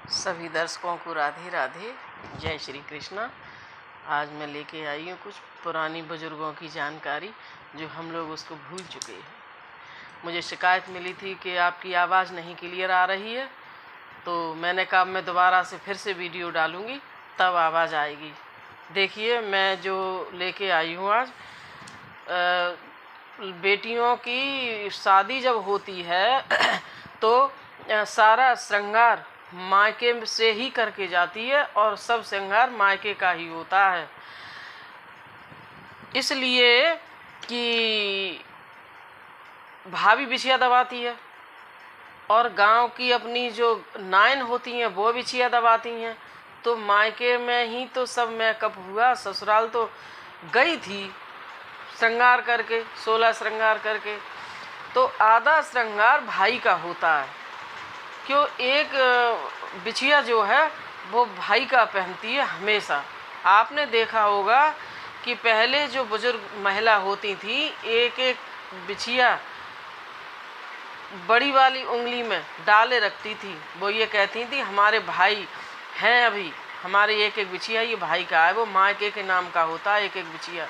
सभी दर्शकों को राधे राधे, जय श्री कृष्णा। आज मैं लेके आई हूँ कुछ पुरानी बुजुर्गों की जानकारी जो हम लोग उसको भूल चुके हैं। मुझे शिकायत मिली थी कि आपकी आवाज़ नहीं क्लियर आ रही है, तो मैंने कहा मैं दोबारा से फिर से वीडियो डालूँगी तब आवाज़ आएगी। देखिए मैं जो लेके आई हूँ आज, बेटियों की शादी जब होती है तो सारा श्रृंगार मायके से ही करके जाती है और सब श्रृंगार मायके का ही होता है, इसलिए कि भाभी बिछिया दबाती है और गांव की अपनी जो नाइन होती हैं वो बिछिया दबाती हैं। तो मायके में ही तो सब मेकअप हुआ, ससुराल तो गई थी श्रृंगार करके, 16 श्रृंगार करके। तो आधा श्रृंगार भाई का होता है, क्यों एक बिछिया जो है वो भाई का पहनती है हमेशा। आपने देखा होगा कि पहले जो बुजुर्ग महिला होती थी, एक एक बिछिया बड़ी वाली उंगली में डाले रखती थी। वो ये कहती थी हमारे भाई हैं, अभी हमारे एक एक बिछिया ये भाई का है, वो मायके के नाम का होता है एक एक बिछिया।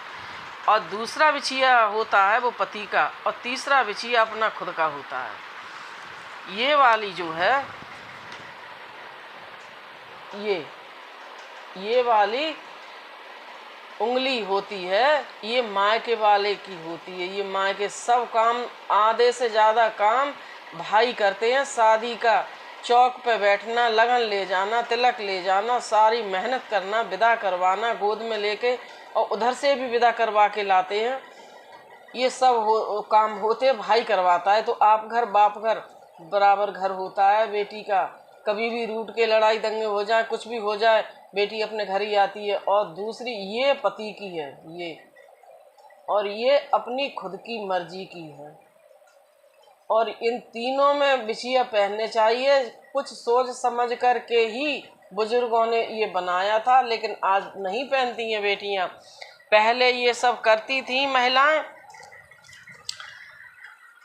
और दूसरा बिछिया होता है वो पति का, और तीसरा बिछिया अपना खुद का होता है। ये वाली जो है ये वाली उंगली होती है, ये मायके वाले की होती है। ये मायके सब काम, आधे से ज़्यादा काम भाई करते हैं। शादी का चौक पे बैठना, लगन ले जाना, तिलक ले जाना, सारी मेहनत करना, विदा करवाना गोद में लेके, और उधर से भी विदा करवा के लाते हैं। ये सब काम होते भाई करवाता है। तो आप घर बाप घर बराबर घर होता है बेटी का। कभी भी रूठ के लड़ाई दंगे हो जाए, कुछ भी हो जाए, बेटी अपने घर ही आती है। और दूसरी ये पति की है ये, और ये अपनी खुद की मर्जी की है। और इन तीनों में बिछिया पहनने चाहिए। कुछ सोच समझ कर के ही बुजुर्गों ने ये बनाया था, लेकिन आज नहीं पहनती हैं बेटियां। पहले ये सब करती थी महिलाएं।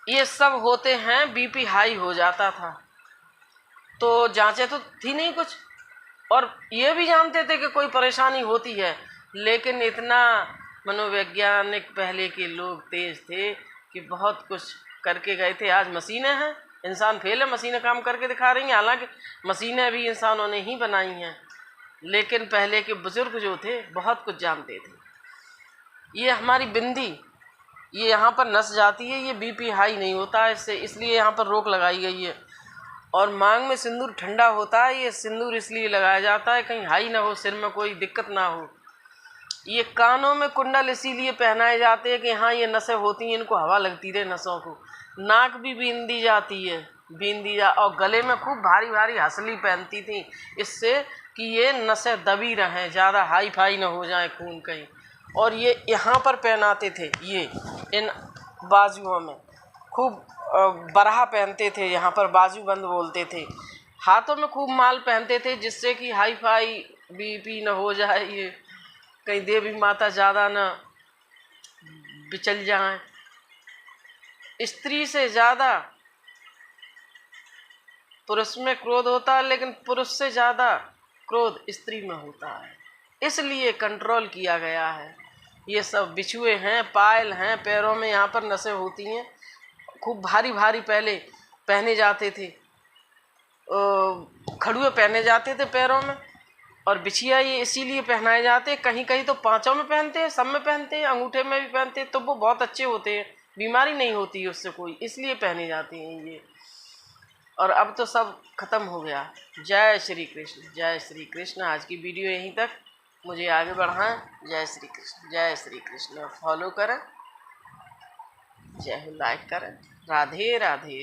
ये सब होते हैं बीपी हाई हो जाता था तो जांचे तो थी नहीं कुछ, और ये भी जानते थे कि कोई परेशानी होती है, लेकिन इतना मनोवैज्ञानिक पहले के लोग तेज थे कि बहुत कुछ करके गए थे। आज मशीनें हैं, इंसान फेल है, मशीनें काम करके दिखा रही हैं। हालांकि मशीनें भी इंसानों ने ही बनाई हैं, लेकिन पहले के बुजुर्ग जो थे बहुत कुछ जानते थे। ये हमारी बिंदी, ये यहाँ पर नस जाती है, ये बीपी हाई नहीं होता है इससे, इसलिए यहाँ पर रोक लगाई गई है। और मांग में सिंदूर ठंडा होता है, ये सिंदूर इसलिए लगाया जाता है कहीं हाई ना हो, सिर में कोई दिक्कत ना हो। ये कानों में कुंडल इसीलिए पहनाए जाते हैं कि हाँ ये नसें होती हैं, इनको हवा लगती रहे नसों को। नाक भी बींदी जाती है, और गले में खूब भारी भारी हंसली पहनती थी, इससे कि ये नसें दबी रहें, ज़्यादा हाई फाई ना हो जाए खून कहीं। और ये यहाँ पर पहनाते थे, ये इन बाजुओं में खूब बरहा पहनते थे, यहाँ पर बाजू बंद बोलते थे। हाथों में खूब माल पहनते थे, जिससे कि हाई फाई बीपी न हो जाए, ये कहीं देवी माता ज़्यादा न बिचल जाएं। स्त्री से ज़्यादा पुरुष में क्रोध होता है, लेकिन पुरुष से ज़्यादा क्रोध स्त्री में होता है, इसलिए कंट्रोल किया गया है। ये सब बिछुए हैं, पायल हैं, पैरों में यहाँ पर नसें होती हैं, खूब भारी भारी पहले पहने जाते थे। खड़ुए पहने जाते थे पैरों में, और बिछिया ये इसीलिए पहनाए जाते हैं। कहीं कहीं तो पाँचों में पहनते हैं, सब में पहनते हैं, अंगूठे में भी पहनते हैं, तो वो बहुत अच्छे होते हैं, बीमारी नहीं होती है उससे कोई, इसलिए पहने जाते हैं ये। और अब तो सब खत्म हो गया। जय श्री कृष्ण, जय श्री कृष्ण। आज की वीडियो यहीं तक, मुझे आगे बढ़ाएं। जय श्री कृष्ण, जय श्री कृष्ण। फॉलो करें, जय हो, लाइक करें। राधे राधे।